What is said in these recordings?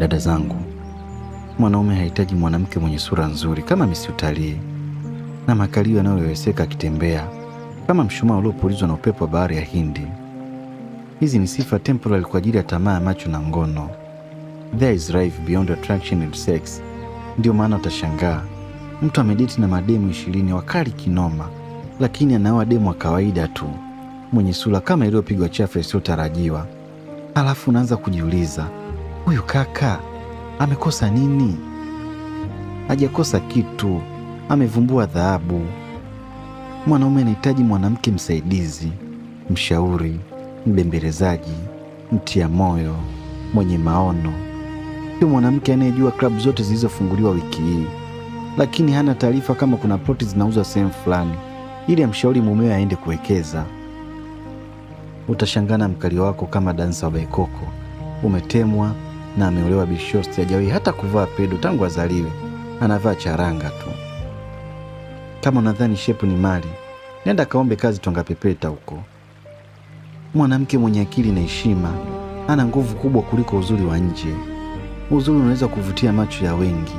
Dada zangu, mwanaume hahitaji mwanamke mwenye sura nzuri kama misi utalii na makalio yanayoweseka akitembea kama mshumaa uliopulizwa na upepo wa bahari ya Hindi. Hizi ni sifa temporary kwa ajili ya tamaa ya macho na ngono. There is life beyond attraction and sex. Ndio maana utashangaa mtu amedeti na mademu 20 wakali kinoma, lakini anaoa demu wa kawaida tu mwenye sura kama iliyopigwa chafu isiyotarajiwa. Halafu unaanza kujiuliza, huyu kaka amekosa nini? Hajakosa kitu, amevumbua dhahabu. Mwanaume anahitaji mwanamke msaidizi, mshauri, mbembelezaji, mtia moyo, mwenye maono. Sio mwanamke anayejua klabu zote zilizofunguliwa wiki hii, lakini hana taarifa kama kuna ploti zinauzwa sehemu fulani ili amshauri mumewe aende kuwekeza. Utashangana mkali wako kama dansa wa baikoko, umetemwa na ameolewa bishosti, hajawahi hata kuvaa pedo tangu azaliwe, anavaa charanga tu. Kama unadhani shepu ni mali, nenda kaombe kazi Twangapepeta huko. Mwanamke mwenye akili na heshima ana nguvu kubwa kuliko uzuri wa nje. Uzuri unaweza kuvutia macho ya wengi,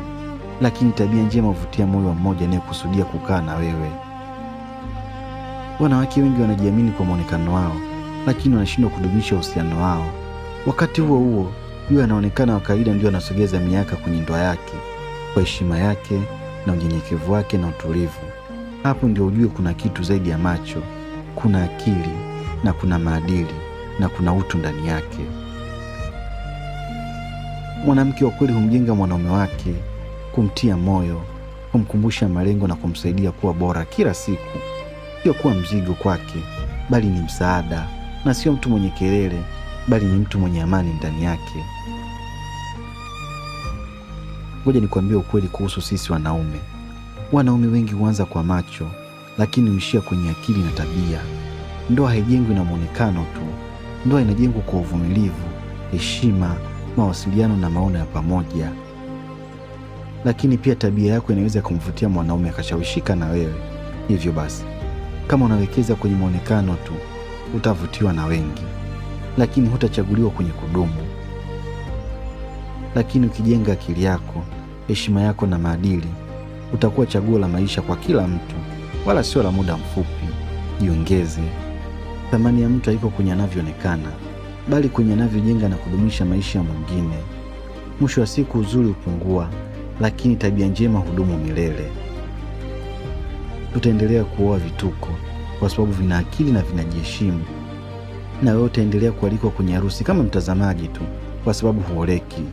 lakini tabia njema huvutia moyo wa mmoja anayekusudia kukaa na wewe. Wanawake wengi wanajiamini kwa muonekano wao, lakini wanashindwa kudumisha uhusiano wao. Wakati huo huo, yule anaonekana wa kawaida ndio anasogeza miaka kwenye ndoa yake kwa heshima yake na unyenyekevu wake na utulivu. Hapo ndio ujue kuna kitu zaidi ya macho, kuna akili na kuna maadili na kuna utu ndani yake. Mwanamke wa kweli humjenga mwanaume wake, kumtia moyo, kumkumbusha malengo na kumsaidia kuwa bora kila siku. Sio kuwa mzigo kwake, bali ni msaada, na sio mtu mwenye kelele, bali ni mtu mwenye amani ndani yake. Ngoja nikwambie ukweli kuhusu sisi wanaume. Wanaume wengi huanza kwa macho, lakini huishia kwenye akili na tabia. Ndoa haijengwi na muonekano tu. Ndoa inajengwa kwa uvumilivu, heshima, mawasiliano na maono ya pamoja. Lakini pia tabia yako inaweza kumvutia mwanaume akashawishika na wewe. Hivyo basi, kama unawekeza kwenye muonekano tu, utavutiwa na wengi, lakini hutachaguliwa kwenye kudumu. Lakini ukijenga akili yako, heshima yako na maadili, utakuwa chaguo la maisha kwa kila mtu, wala sio la muda mfupi. Jiongeze. Thamani ya mtu haiko kwenye anavyoonekana, bali kwenye anavyojenga na kudumisha maisha ya mwingine. Mwisho wa siku uzuri hupungua, lakini tabia njema hudumu milele. Tutaendelea kuoa vituko kwa sababu vina akili na vinajiheshimu, na wewe utaendelea kualikwa kwenye harusi kama mtazamaji tu kwa sababu huoleki.